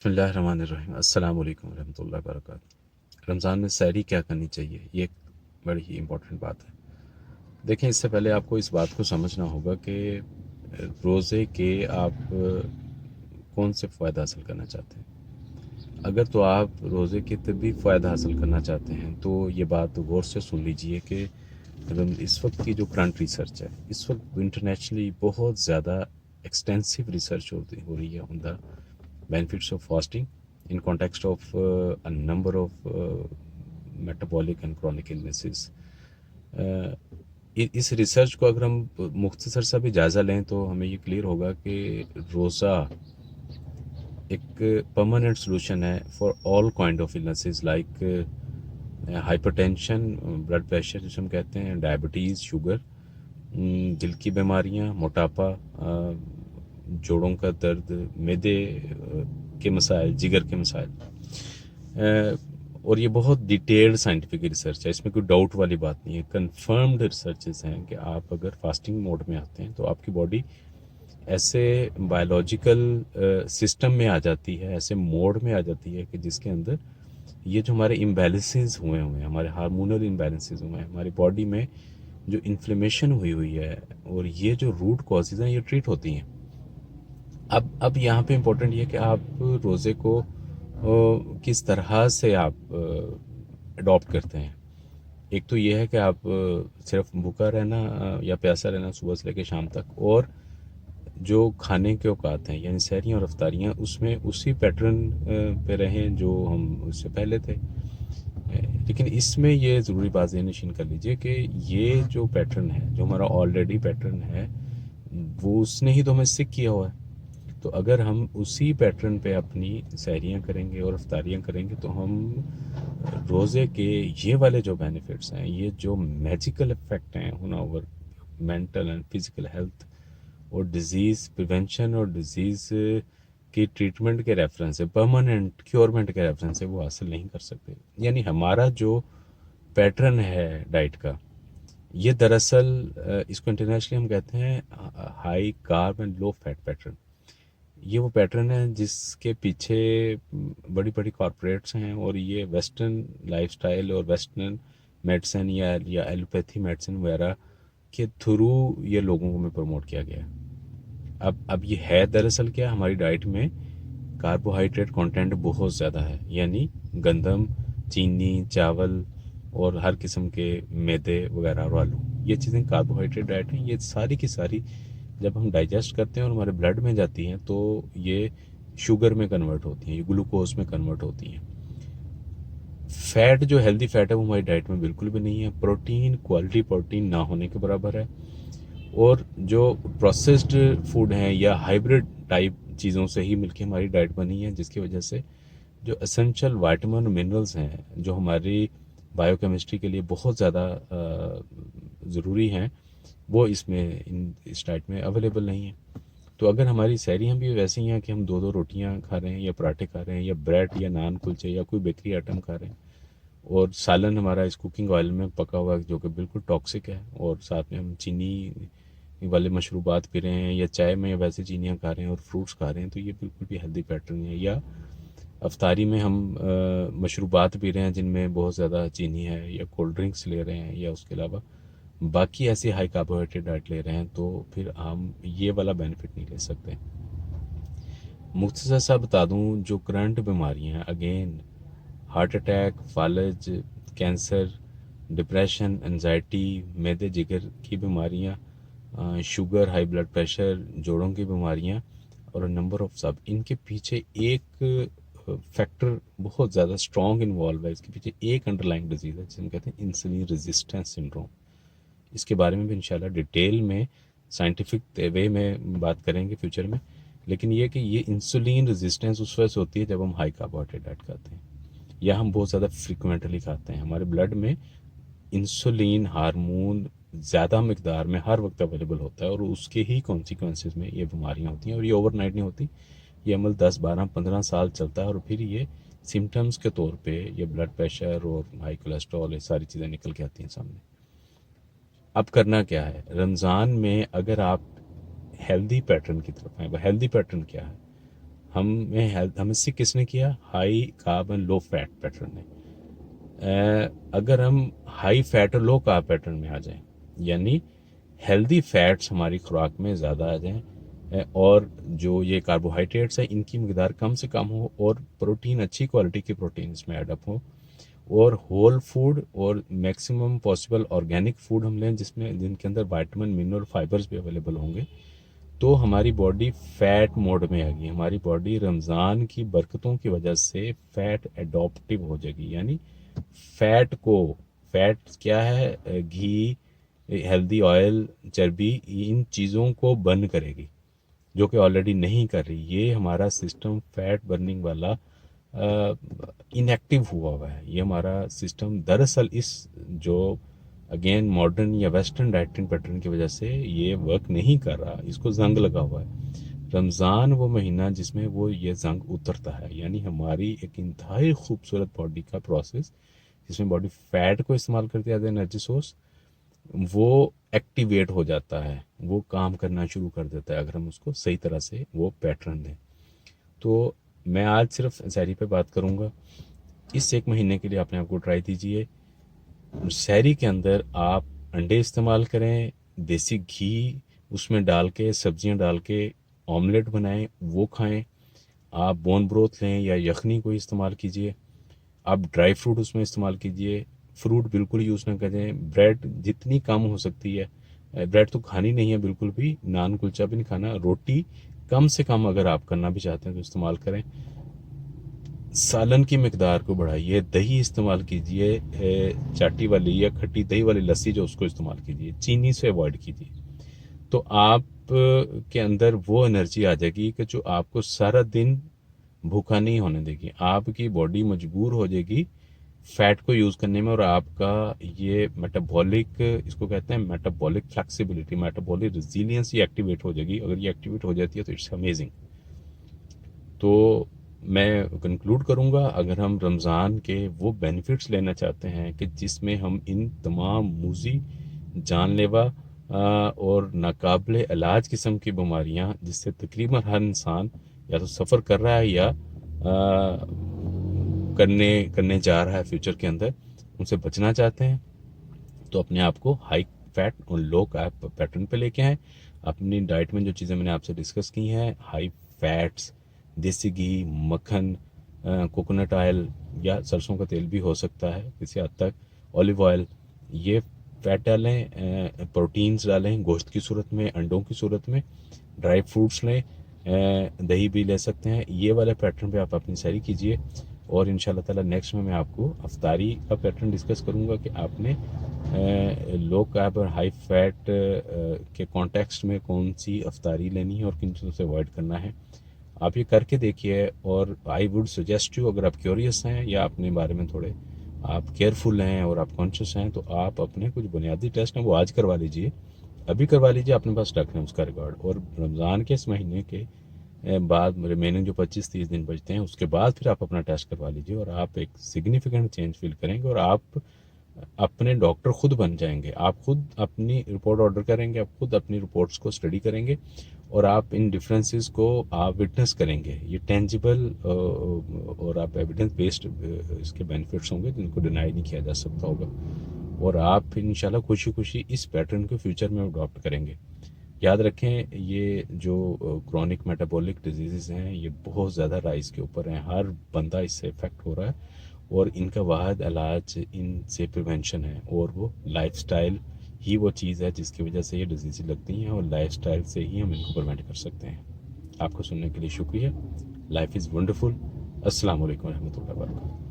बिस्मिल्लाहिर्रहमानिर्रहीम। अस्सलाम वालेकुम रहमतुल्लाहि व बरकातहू। रमज़ान में सहरी क्या करनी चाहिए, ये एक बड़ी ही इम्पोर्टेंट बात है। देखें, इससे पहले आपको इस बात को समझना होगा कि रोज़े के आप कौन से फ़ायदा हासिल करना चाहते हैं। अगर तो आप रोज़े के तभी फ़ायदा हासिल करना चाहते हैं तो ये बात गौर से सुन लीजिए कि इस वक्त की जो करंट रिसर्च है, इस वक्त इंटरनेशनली बहुत ज़्यादा एक्सटेंसिव रिसर्च हो रही है on the benefits of fasting in context of a number of metabolic and chronic illnesses. Uh, इस रिसर्च को अगर हम मुख्तसर सा भी जायज़ा लें तो हमें ये क्लियर होगा कि रोज़ा एक परमानेंट सोल्यूशन है for all kind of illnesses like hypertension, blood pressure जिसे हम कहते हैं, डायबिटीज़, शुगर, दिल की बीमारियां, मोटापा, जोड़ों का दर्द, मैदे के मसाइल, जिगर के मसाइल। और ये बहुत डिटेल्ड साइंटिफिक रिसर्च है, इसमें कोई डाउट वाली बात नहीं है। कंफर्म्ड रिसर्चेस हैं कि आप अगर फास्टिंग मोड में आते हैं तो आपकी बॉडी ऐसे बायोलॉजिकल सिस्टम में आ जाती है, ऐसे मोड में आ जाती है कि जिसके अंदर ये जो हमारे इम्बैलेंसेस हुए हुए हैं, हमारे हार्मोनल इम्बैलेंसेस हुए हैं, हमारी बॉडी में जो इन्फ्लेमेशन हुई हुई है, और ये जो रूट कॉजेज़ हैं ये ट्रीट होती हैं। अब यहाँ पे इम्पोर्टेंट ये कि आप रोज़े को किस तरह से आप अडॉप्ट करते हैं। एक तो ये है कि आप सिर्फ भूखा रहना या प्यासा रहना सुबह से लेकर शाम तक, और जो खाने के औकात हैं यानी सहरियाँ और अफ्तारियाँ, उसमें उसी पैटर्न पे रहें जो हम उससे पहले थे। लेकिन इसमें ये ज़रूरी बात ये नशीन कर लीजिए कि ये जो पैटर्न है, जो हमारा ऑलरेडी पैटर्न है, वो उसने ही तो हमें सिक किया हुआ है। तो अगर हम उसी पैटर्न पे अपनी सहरियाँ करेंगे और अफ्तारियाँ करेंगे तो हम रोज़े के ये वाले जो बेनिफिट्स हैं, ये जो मैजिकल इफ़ेक्ट हैं on our mental and physical health और डिज़ीज़ प्रिवेंशन और डिज़ीज़ की ट्रीटमेंट के रेफरेंस से, परमानेंट क्योरमेंट के रेफरेंस से वो हासिल नहीं कर सकते। यानी हमारा जो पैटर्न है डाइट का, ये दरअसल इसको इंटरनेशनली हम कहते हैं high carb and low fat pattern. ये वो पैटर्न है जिसके पीछे बड़ी बड़ी कॉरपोरेट्स हैं, और ये वेस्टर्न लाइफस्टाइल और वेस्टर्न मेडिसिन या एलोपैथी मेडिसिन वगैरह के थ्रू ये लोगों को में प्रमोट किया गया है। अब ये है दरअसल क्या, हमारी डाइट में कार्बोहाइड्रेट कंटेंट बहुत ज़्यादा है, यानी गंदम, चीनी, चावल और हर किस्म के मैदे वगैरह और आलू, ये चीज़ें कार्बोहाइड्रेट डाइट हैं। ये सारी की सारी जब हम डाइजेस्ट करते हैं और हमारे ब्लड में जाती हैं तो ये शुगर में कन्वर्ट होती हैं, ये ग्लूकोज में कन्वर्ट होती हैं। फैट जो हेल्दी फैट है वो हमारी डाइट में बिल्कुल भी नहीं है। प्रोटीन क्वालिटी प्रोटीन ना होने के बराबर है। और जो प्रोसेस्ड फूड हैं या हाइब्रिड टाइप चीज़ों से ही मिलके हमारी डाइट बनी है, जिसकी वजह से जो एसेंशियल वाइटामिन और मिनरल्स हैं जो हमारी बायोकेमिस्ट्री के लिए बहुत ज़्यादा ज़रूरी हैं, वो इस डाइट में अवेलेबल नहीं है। तो अगर हमारी सैरियाँ भी वैसी हैं कि हम दो दो रोटियाँ खा रहे हैं या पराठे खा रहे हैं या ब्रेड या नान कुलचे या कोई बेकरी आइटम खा रहे हैं, और सालन हमारा इस कुकिंग ऑयल में पका हुआ है जो कि बिल्कुल टॉक्सिक है, और साथ में हम चीनी वाले मशरूबात पी रहे हैं या चाय में वैसे चीनियाँ खा रहे हैं और फ्रूट्स खा रहे हैं, तो ये बिल्कुल भी हेल्दी पैटर्न है। या अफ्तारी में हम मशरूबात पी रहे हैं जिनमें बहुत ज़्यादा चीनी है, या कोल्ड ड्रिंक्स ले रहे हैं, या उसके अलावा बाकी ऐसी हाई कार्बोहाइड्रेट डाइट ले रहे हैं, तो फिर हम ये वाला बेनिफिट नहीं ले सकते। मुख्तसर सा बता दूं, जो करंट बीमारियां हैं, अगेन हार्ट अटैक, फालज, कैंसर, डिप्रेशन, एनजाइटी, मैदे जिगर की बीमारियां, शुगर, हाई ब्लड प्रेशर, जोड़ों की बीमारियां और नंबर ऑफ सब, इनके पीछे एक फैक्टर बहुत ज़्यादा स्ट्रॉन्ग इन्वॉल्व है। इसके पीछे एक अंडरलाइंग डिजीज़ है जिसे हम कहते हैं इंसुलिन रेजिस्टेंस सिंड्रोम। इसके बारे में भी इंशाल्लाह डिटेल में साइंटिफिक वे में बात करेंगे फ्यूचर में। लेकिन ये कि ये इंसुलिन रेजिस्टेंस उस वजह से होती है जब हम हाई कार्बोहाइड्रेट डाइट खाते हैं या हम बहुत ज़्यादा फ्रिक्वेंटली खाते हैं। हमारे ब्लड में इंसुलिन हार्मोन ज़्यादा मकदार में हर वक्त अवेलेबल होता है, और उसके ही कॉन्सिक्वेंसेज में ये बीमारियाँ होती हैं। और ये ओवरनाइट नहीं होती, ये अमल 10 12 15 साल चलता है, और फिर ये सिम्टम्स के तौर पे ये ब्लड प्रेशर और हाई कोलेस्ट्रॉल, ये सारी चीज़ें निकल के आती हैं सामने। अब करना क्या है रमज़ान में, अगर आप हेल्दी पैटर्न की तरफ आए। हेल्दी पैटर्न क्या है? हमें सिक किसने किया? High carb and low fat pattern ने। अगर हम हाई फैट और लो कार्ब पैटर्न में आ जाएं, यानी हेल्दी फैट्स हमारी खुराक में ज़्यादा आ जाएं, और जो ये कार्बोहाइड्रेट्स हैं इनकी मकदार कम से कम हो, और प्रोटीन अच्छी क्वालिटी की प्रोटीन इसमें एडअप हो, और होल फूड और मैक्सिमम पॉसिबल ऑर्गेनिक फूड हम लें जिनके अंदर विटामिन मिनरल फाइबर्स भी अवेलेबल होंगे, तो हमारी बॉडी फैट मोड में आएगी। हमारी बॉडी रमज़ान की बरकतों की वजह से फैट एडॉप्टिव हो जाएगी, यानी फैट को फैट क्या है? घी, हेल्दी ऑयल, चर्बी, इन चीज़ों को बर्न करेगी, जो कि ऑलरेडी नहीं कर रही। ये हमारा सिस्टम फैट बर्निंग वाला इनएक्टिव हुआ है। ये हमारा सिस्टम दरअसल इस जो अगेन मॉडर्न या वेस्टर्न डाइटिंग पैटर्न की वजह से ये वर्क नहीं कर रहा, इसको जंग लगा हुआ है। रमज़ान वो महीना जिसमें वो ये जंग उतरता है, यानी हमारी एक इंतहाई खूबसूरत बॉडी का प्रोसेस जिसमें बॉडी फैट को इस्तेमाल करती है एज एनर्जी सोर्स, वो एक्टिवेट हो जाता है, वो काम करना शुरू कर देता है, अगर हम उसको सही तरह से वो पैटर्न दें। तो मैं आज सिर्फ सैरी पे बात करूँगा। इस एक महीने के लिए आपने आपको ट्राई दीजिए। सैरी के अंदर आप अंडे इस्तेमाल करें, देसी घी उसमें डाल के, सब्जियां डाल के ऑमलेट बनाएं, वो खाएं। आप बोन ब्रोथ लें या यखनी को इस्तेमाल कीजिए। आप ड्राई फ्रूट उसमें इस्तेमाल कीजिए। फ्रूट बिल्कुल यूज़ ना करें। ब्रेड जितनी कम हो सकती है, ब्रेड तो खानी नहीं है बिल्कुल भी, नान कुलचा भी नहीं खाना। रोटी कम से कम अगर आप करना भी चाहते हैं तो इस्तेमाल करें। सालन की मकदार को बढ़ाइए, दही इस्तेमाल कीजिए, चाटी वाली या खट्टी दही वाली लस्सी जो उसको इस्तेमाल कीजिए, चीनी से अवॉइड कीजिए। तो आप के अंदर वो एनर्जी आ जाएगी कि जो आपको सारा दिन भूखा नहीं होने देगी। आपकी बॉडी मजबूर हो जाएगी फैट को यूज़ करने में, और आपका ये मेटाबॉलिक, इसको कहते हैं मेटाबॉलिक फ्लेक्सिबिलिटी, मेटाबॉलिक रेजिलियंस, ये एक्टिवेट हो जाएगी। अगर ये एक्टिवेट हो जाती है तो इट्स अमेजिंग। तो मैं कंक्लूड करूँगा, अगर हम रमज़ान के वो बेनिफिट्स लेना चाहते हैं कि जिसमें हम इन तमाम मूजी, जानलेवा और नाकाबिले इलाज किस्म की बीमारियां जिससे तकरीबन हर इंसान या तो सफ़र कर रहा है या करने करने जा रहा है फ्यूचर के अंदर, उनसे बचना चाहते हैं, तो अपने आप को हाई फैट और लो कार्ब पैटर्न पे लेके आएँ। अपनी डाइट में जो चीज़ें मैंने आपसे डिस्कस की हैं, हाई फैट्स, देसी घी, मक्खन, कोकोनट ऑयल या सरसों का तेल भी हो सकता है किसी हद तक, ऑलिव ऑयल, ये फैट डालें, प्रोटीन्स डालें गोश्त की सूरत में, अंडों की सूरत में, ड्राई फ्रूट्स लें, दही भी ले सकते हैं। ये वाले पैटर्न पे आप अपनी सैरी कीजिए, और इंशाल्लाह ताला नेक्स्ट में मैं आपको अफ्तारी का पैटर्न डिस्कस करूँगा कि आपने लो कार्ब और हाई फैट के कॉन्टेक्स्ट में कौन सी अफ्तारी लेनी है और किन चीज़ों से अवॉइड करना है। आप ये करके देखिए, और आई वुड सजेस्ट यू, अगर आप क्यूरियस हैं या अपने बारे में थोड़े आप केयरफुल हैं और आप कॉन्शियस हैं, तो आप अपने कुछ बुनियादी टेस्ट हैं वो आज करवा लीजिए, अभी करवा लीजिए, अपने पास रख लें उसका रिकॉर्ड। और रमज़ान के इस महीने के बाद रिमेनिंग जो 25-30 दिन बचते हैं उसके बाद फिर आप अपना टेस्ट करवा लीजिए, और आप एक सिग्निफिकेंट चेंज फील करेंगे, और आप अपने डॉक्टर खुद बन जाएंगे। आप खुद अपनी रिपोर्ट ऑर्डर करेंगे, आप खुद अपनी रिपोर्ट्स को स्टडी करेंगे, और आप इन डिफरेंसेस को आप विटनेस करेंगे। ये टेंजिबल और आप एविडेंस बेस्ड इसके बेनिफिट्स होंगे जिनको डिनाई नहीं किया जा सकता होगा, और आप फिर इंशाल्लाह खुशी खुशी इस पैटर्न को फ्यूचर में अडॉप्ट करेंगे। याद रखें, ये जो क्रॉनिक मेटाबॉलिक डिजीज़ हैं ये बहुत ज़्यादा राइज के ऊपर हैं, हर बंदा इससे इफ़ेक्ट हो रहा है, और इनका वाहिद इलाज इनसे प्रिवेंशन है, और वो लाइफस्टाइल ही वो चीज़ है जिसकी वजह से ये डिजीज़ लगती हैं, और लाइफस्टाइल से ही हम इनको प्रिवेंट कर सकते हैं। आपको सुनने के लिए शुक्रिया। Life is wonderful. अस्सलाम वालेकुम रहमतुल्लाहि व बरकातहू।